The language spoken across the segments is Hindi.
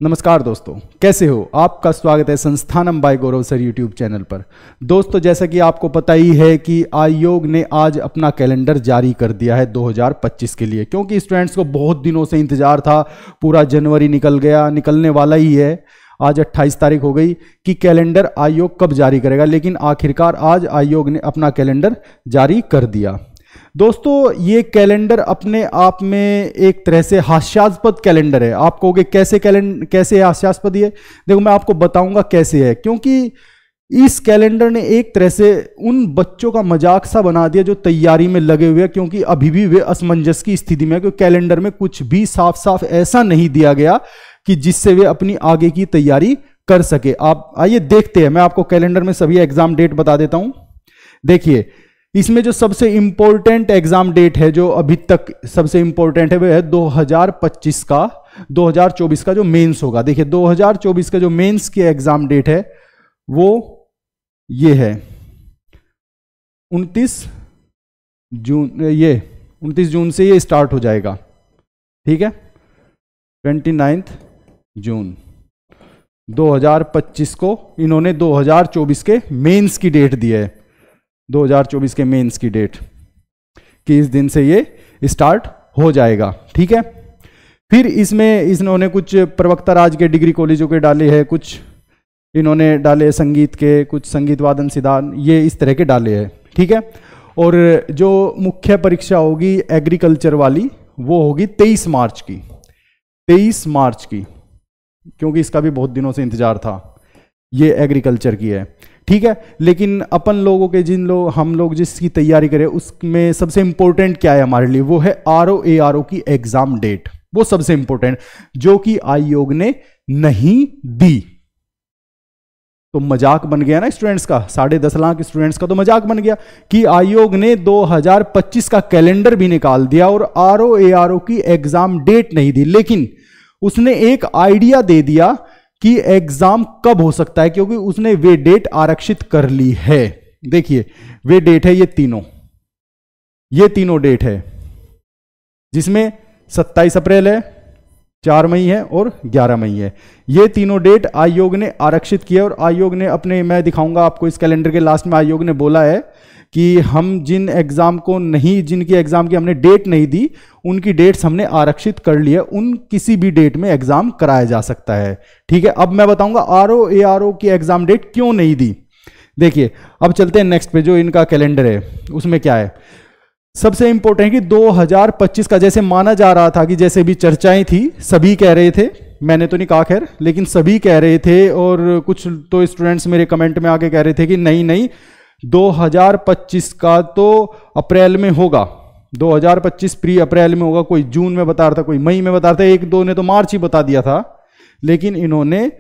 नमस्कार दोस्तों, कैसे हो? आपका स्वागत है संस्थानम बाय गौरव सर यूट्यूब चैनल पर। दोस्तों, जैसा कि आपको पता ही है कि आयोग ने आज अपना कैलेंडर जारी कर दिया है 2025 के लिए, क्योंकि स्टूडेंट्स को बहुत दिनों से इंतजार था। पूरा जनवरी निकल गया, निकलने वाला ही है। आज 28 तारीख हो गई कि कैलेंडर आयोग कब जारी करेगा, लेकिन आखिरकार आज आयोग ने अपना कैलेंडर जारी कर दिया। दोस्तों, ये कैलेंडर अपने आप में एक तरह से हास्यास्पद कैलेंडर है। आप कहोगे कैसे हास्यास्पद? ये देखो, मैं आपको बताऊंगा कैसे है। क्योंकि इस कैलेंडर ने एक तरह से उन बच्चों का मजाक सा बना दिया जो तैयारी में लगे हुए हैं, क्योंकि अभी भी वे असमंजस की स्थिति में, क्योंकि कैलेंडर में कुछ भी साफ साफ ऐसा नहीं दिया गया कि जिससे वे अपनी आगे की तैयारी कर सके। आप आइए देखते हैं, मैं आपको कैलेंडर में सभी एग्जाम डेट बता देता हूं। देखिए, इसमें जो सबसे इंपॉर्टेंट एग्जाम डेट है, जो अभी तक सबसे इंपॉर्टेंट है, वो है 2025 का 2024 का जो मेंस होगा। देखिए, 2024 का जो मेंस की एग्जाम डेट है वो ये है 29 जून। ये 29 जून से ये स्टार्ट हो जाएगा, ठीक है। 29 जून 2025 को इन्होंने 2024 के मेंस की डेट दी है। 2024 के मेंस की डेट कि इस दिन से ये स्टार्ट हो जाएगा, ठीक है। फिर इसमें इन्होंने कुछ प्रवक्ता राज के डिग्री कॉलेजों के डाले हैं, कुछ इन्होंने डाले संगीत के, कुछ संगीत वादन सिद्धांत, ये इस तरह के डाले हैं, ठीक है। और जो मुख्य परीक्षा होगी एग्रीकल्चर वाली, वो होगी 23 मार्च की। 23 मार्च की, क्योंकि इसका भी बहुत दिनों से इंतजार था। ये एग्रीकल्चर की है, ठीक है। लेकिन अपन लोगों के हम लोग जिसकी तैयारी करें, उसमें सबसे इंपॉर्टेंट क्या है हमारे लिए? वो है ARO की एग्जाम डेट। वो सबसे इंपॉर्टेंट, जो कि आयोग ने नहीं दी। तो मजाक बन गया ना स्टूडेंट्स का, 10.5 लाख स्टूडेंट्स का तो मजाक बन गया कि आयोग ने 2025 का कैलेंडर भी निकाल दिया और ARO की एग्जाम डेट नहीं दी। लेकिन उसने एक आइडिया दे दिया कि एग्जाम कब हो सकता है, क्योंकि उसने वे डेट आरक्षित कर ली है। देखिए, वे डेट है ये तीनों डेट है, जिसमें 27 अप्रैल है, 4 मई है और 11 मई है। ये तीनों डेट आयोग ने आरक्षित किया। और आयोग ने अपने, मैं दिखाऊंगा आपको इस कैलेंडर के लास्ट में, आयोग ने बोला है कि हम जिनकी एग्जाम की हमने डेट नहीं दी, उनकी डेट्स हमने आरक्षित कर ली है। उन किसी भी डेट में एग्जाम कराया जा सकता है, ठीक है। अब मैं बताऊंगा ARO की एग्जाम डेट क्यों नहीं दी। देखिए, अब चलते हैं नेक्स्ट पे, जो इनका कैलेंडर है उसमें क्या है। सबसे इंपॉर्टेंट है कि 2025 का, जैसे माना जा रहा था कि जैसे भी चर्चाएं थी, सभी कह रहे थे, मैंने तो नहीं कहा खैर, लेकिन सभी कह रहे थे, और कुछ तो स्टूडेंट्स मेरे कमेंट में आके कह रहे थे कि नहीं 2025 का तो अप्रैल में होगा। 2025 प्री अप्रैल में होगा। कोई जून में बता रहा था, कोई मई में बता रहा था, एक दो ने तो मार्च ही बता दिया था। लेकिन इन्होंने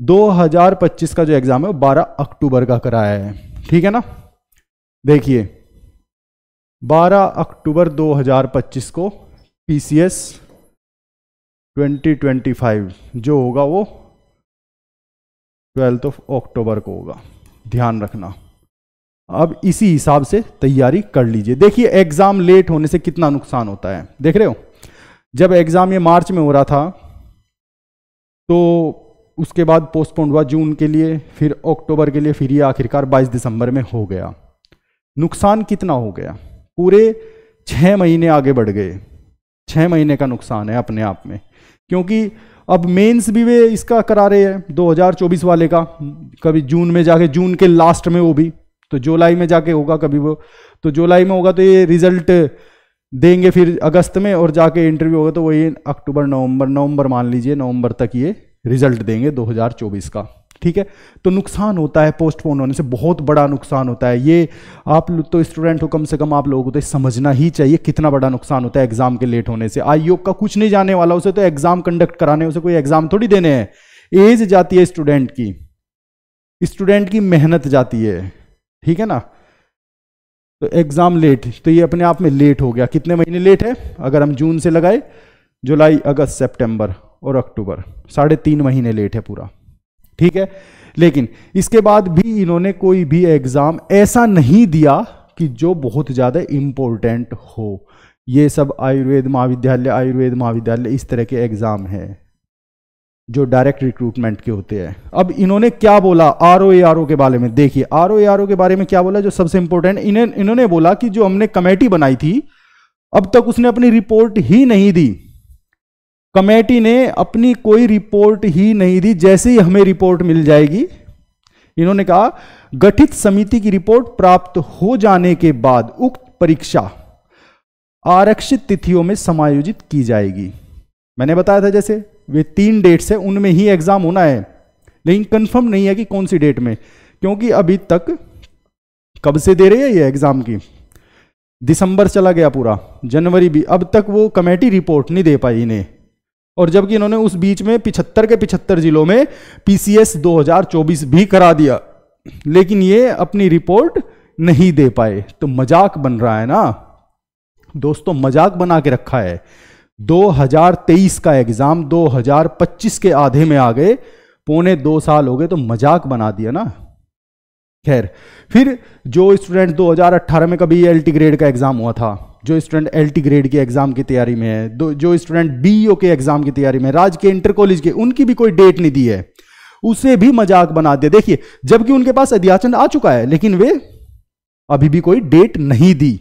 2025 का जो एग्जाम है वो 12 अक्टूबर का कराया है, ठीक है ना। देखिए, 12 अक्टूबर 2025 को PCS 2025 जो होगा वो 12 अक्टूबर को होगा, ध्यान रखना। अब इसी हिसाब से तैयारी कर लीजिए। देखिए, एग्जाम लेट होने से कितना नुकसान होता है, देख रहे हो। जब एग्जाम ये मार्च में हो रहा था, तो उसके बाद पोस्टपोन हुआ जून के लिए, फिर अक्टूबर के लिए, फिर ये आखिरकार 22 दिसंबर में हो गया। नुकसान कितना हो गया? पूरे 6 महीने आगे बढ़ गए। 6 महीने का नुकसान है अपने आप में, क्योंकि अब मेंस भी वे इसका करा रहे हैं 2024 वाले का, कभी जून में जाके, जून के लास्ट में, वो भी तो जुलाई में जाके होगा, कभी वो तो जुलाई में होगा, तो ये रिजल्ट देंगे फिर अगस्त में, और जाके इंटरव्यू होगा तो वही अक्टूबर नवंबर मान लीजिए, नवंबर तक ये रिजल्ट देंगे 2024 का, ठीक है। तो नुकसान होता है पोस्टपोन होने से, बहुत बड़ा नुकसान होता है। ये आप तो स्टूडेंट हो, कम से कम आप लोगों को तो समझना ही चाहिए कितना बड़ा नुकसान होता है एग्जाम के लेट होने से। आयोग का कुछ नहीं जाने वाला, उसे तो एग्जाम कंडक्ट कराने, उसे कोई एग्जाम थोड़ी देने हैं। एज जाती है स्टूडेंट की मेहनत जाती है, ठीक है ना। तो एग्जाम लेट, तो ये अपने आप में लेट हो गया। कितने महीने लेट है? अगर हम जून से लगाए, जुलाई, अगस्त, सितंबर और अक्टूबर, 3.5 महीने लेट है पूरा, ठीक है। लेकिन इसके बाद भी इन्होंने कोई भी एग्जाम ऐसा नहीं दिया कि जो बहुत ज्यादा इंपॉर्टेंट हो। ये सब आयुर्वेद महाविद्यालय इस तरह के एग्जाम है। जो डायरेक्ट रिक्रूटमेंट के होते हैं। अब इन्होंने क्या बोला ROARO के बारे में, देखिए ROARO के बारे में क्या बोला जो सबसे इंपॉर्टेंट, इन्होंने बोला कि जो हमने कमेटी बनाई थी अब तक उसने अपनी रिपोर्ट ही नहीं दी। कमेटी ने अपनी कोई रिपोर्ट ही नहीं दी। जैसे ही हमें रिपोर्ट मिल जाएगी, इन्होंने कहा गठित समिति की रिपोर्ट प्राप्त हो जाने के बाद उक्त परीक्षा आरक्षित तिथियों में समायोजित की जाएगी। मैंने बताया था जैसे वे 3 डेट्स है, उनमें ही एग्जाम होना है, लेकिन कंफर्म नहीं है कि कौन सी डेट में, क्योंकि अभी तक कब से दे रहे हैं ये एग्जाम की, दिसंबर चला गया पूरा, जनवरी भी, अब तक वो कमेटी रिपोर्ट नहीं दे पाई इन्हें। और जबकि इन्होंने उस बीच में 75 के 75 जिलों में PCS 2024 भी करा दिया, लेकिन ये अपनी रिपोर्ट नहीं दे पाए। तो मजाक बन रहा है ना दोस्तों, मजाक बना के रखा है। 2023 का एग्जाम 2025 के आधे में आ गए, पौने 2 साल हो गए, तो मजाक बना दिया ना। खैर, फिर जो स्टूडेंट 2018 में कभी LT ग्रेड का एग्जाम हुआ था, जो स्टूडेंट LT ग्रेड के एग्जाम की तैयारी में है, जो स्टूडेंट BEO के एग्जाम की तैयारी में, राजकीय इंटर कॉलेज के, उनकी भी कोई डेट नहीं दी है, उसे भी मजाक बना दिया। देखिए, जबकि उनके पास अध्याचन आ चुका है, लेकिन वे अभी भी कोई डेट नहीं दी।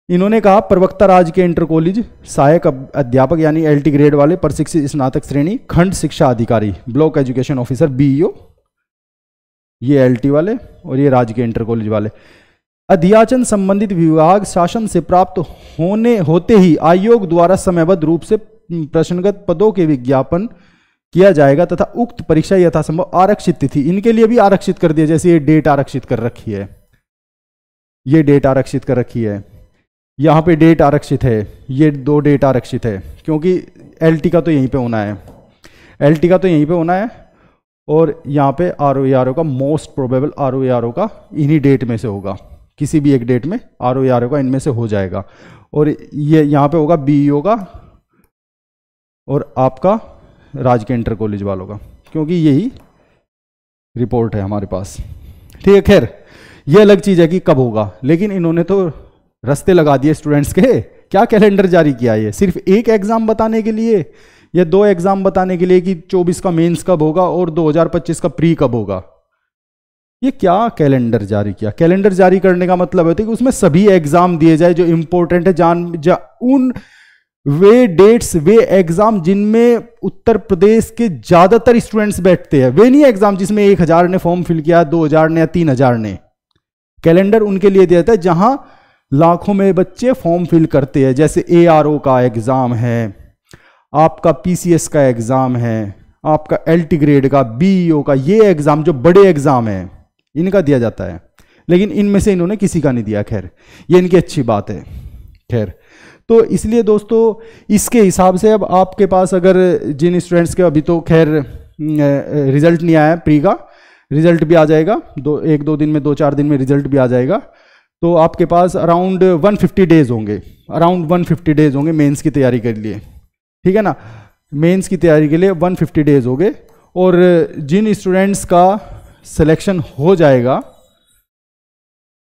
इन्होंने कहा प्रवक्ता राज्य के इंटर कॉलेज सहायक अध्यापक यानी LT ग्रेड वाले, प्रशिक्षित स्नातक श्रेणी, खंड शिक्षा अधिकारी, ब्लॉक एजुकेशन ऑफिसर BEO, ये LT वाले, और ये राज्य के इंटर कॉलेज वाले। अध्याचन संबंधित विभाग शासन से प्राप्त होते ही आयोग द्वारा समयबद्ध रूप से प्रश्नगत पदों के विज्ञापन किया जाएगा तथा उक्त परीक्षा यथासंभव आरक्षित तिथि, इनके लिए भी आरक्षित कर दिया। जैसे ये डेट आरक्षित कर रखी है, ये डेट आरक्षित कर रखी है, यहाँ पे डेट आरक्षित है, ये 2 डेट आरक्षित है, क्योंकि LT का तो यहीं पे होना है, LT का तो यहीं पे होना है, और यहाँ पे ROARO का मोस्ट प्रोबेबल ROARO का इन्हीं डेट में से होगा, किसी भी एक डेट में ROARO का इनमें से हो जाएगा। और ये यहाँ पे होगा BEO का और आपका राजकीय इंटर कॉलेज वालों का, क्योंकि यही रिपोर्ट है हमारे पास। ठीक है, खैर ये अलग चीज़ है कि कब होगा, लेकिन इन्होंने तो रास्ते लगा दिए स्टूडेंट्स के। क्या कैलेंडर जारी किया है? सिर्फ एक एग्जाम बताने के लिए या 2 एग्जाम बताने के लिए कि 24 का मेंस कब होगा और 2025 का प्री कब होगा? ये क्या कैलेंडर जारी किया? कैलेंडर जारी करने का मतलब होता है कि उसमें सभी एग्जाम दिए जाए जो इंपॉर्टेंट है, उन वे डेट्स, वे एग्जाम जिनमें उत्तर प्रदेश के ज्यादातर स्टूडेंट्स बैठते हैं, वे नहीं एग्जाम जिसमें 1000 ने फॉर्म फिल किया, 2000 ने या 3000 ने। कैलेंडर उनके लिए दिया जाता है जहां लाखों में बच्चे फॉर्म फिल करते हैं। जैसे ARO का एग्जाम है, आपका PCS का एग्जाम है, आपका LT ग्रेड का, BEO का, ये एग्जाम जो बड़े एग्जाम है इनका दिया जाता है, लेकिन इनमें से इन्होंने किसी का नहीं दिया। खैर, ये इनकी अच्छी बात है। खैर, तो इसलिए दोस्तों इसके हिसाब से अब आपके पास अगर जिन स्टूडेंट्स के अभी तो खैर रिजल्ट नहीं आया, प्री का रिजल्ट भी आ जाएगा, 1-2 दिन में, 2-4 दिन में रिजल्ट भी आ जाएगा, तो आपके पास अराउंड 150 डेज होंगे, अराउंड 150 डेज होंगे मेंस की तैयारी के लिए। ठीक है ना, मेंस की तैयारी के लिए 150 डेज हो गए। और जिन स्टूडेंट्स का सिलेक्शन हो जाएगा,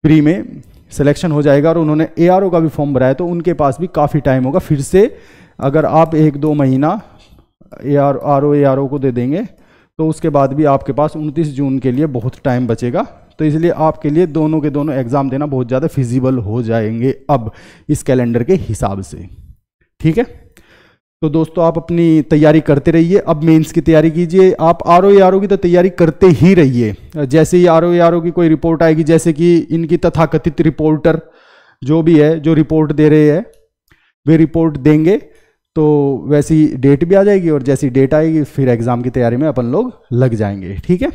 प्री में सिलेक्शन हो जाएगा और उन्होंने ARO का भी फॉर्म भरा है, तो उनके पास भी काफ़ी टाइम होगा। फिर से अगर आप 1-2 महीना ROARO को दे देंगे तो उसके बाद भी आपके पास 29 जून के लिए बहुत टाइम बचेगा। तो इसलिए आपके लिए दोनों के दोनों एग्ज़ाम देना बहुत ज़्यादा फिजिबल हो जाएंगे अब इस कैलेंडर के हिसाब से। ठीक है, तो दोस्तों आप अपनी तैयारी करते रहिए। अब मेंस की तैयारी कीजिए। आप ROARO की तो तैयारी करते ही रहिए। जैसे ही ROARO की कोई रिपोर्ट आएगी, जैसे कि इनकी तथाकथित रिपोर्टर जो भी है, जो रिपोर्ट दे रहे हैं, वे रिपोर्ट देंगे तो वैसी डेट भी आ जाएगी, और जैसी डेट आएगी फिर एग्ज़ाम की तैयारी में अपन लोग लग जाएंगे। ठीक है,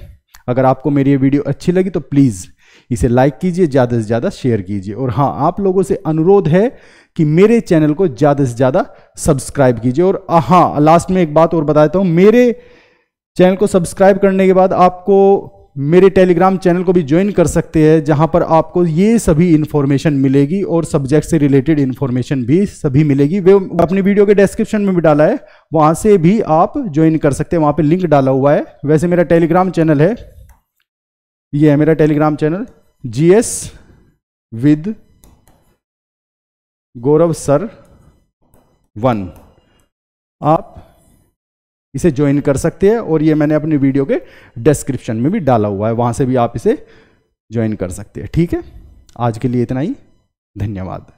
अगर आपको मेरी ये वीडियो अच्छी लगी तो प्लीज़ इसे लाइक कीजिए, ज़्यादा से ज़्यादा शेयर कीजिए, और हाँ, आप लोगों से अनुरोध है कि मेरे चैनल को ज़्यादा से ज़्यादा सब्सक्राइब कीजिए। और हाँ, लास्ट में एक बात और बता देता हूँ, मेरे चैनल को सब्सक्राइब करने के बाद आपको मेरे टेलीग्राम चैनल को भी ज्वाइन कर सकते हैं, जहाँ पर आपको ये सभी इन्फॉर्मेशन मिलेगी और सब्जेक्ट से रिलेटेड इन्फॉर्मेशन भी सभी मिलेगी। वे अपनी वीडियो के डिस्क्रिप्शन में भी डाला है, वहाँ से भी आप ज्वाइन कर सकते हैं, वहाँ पे लिंक डाला हुआ है। वैसे मेरा टेलीग्राम चैनल है, ये है मेरा Telegram channel, GS with Gaurav sir 1। आप इसे ज्वाइन कर सकते हैं, और ये मैंने अपनी वीडियो के डिस्क्रिप्शन में भी डाला हुआ है, वहां से भी आप इसे ज्वाइन कर सकते हैं। ठीक है, आज के लिए इतना ही, धन्यवाद।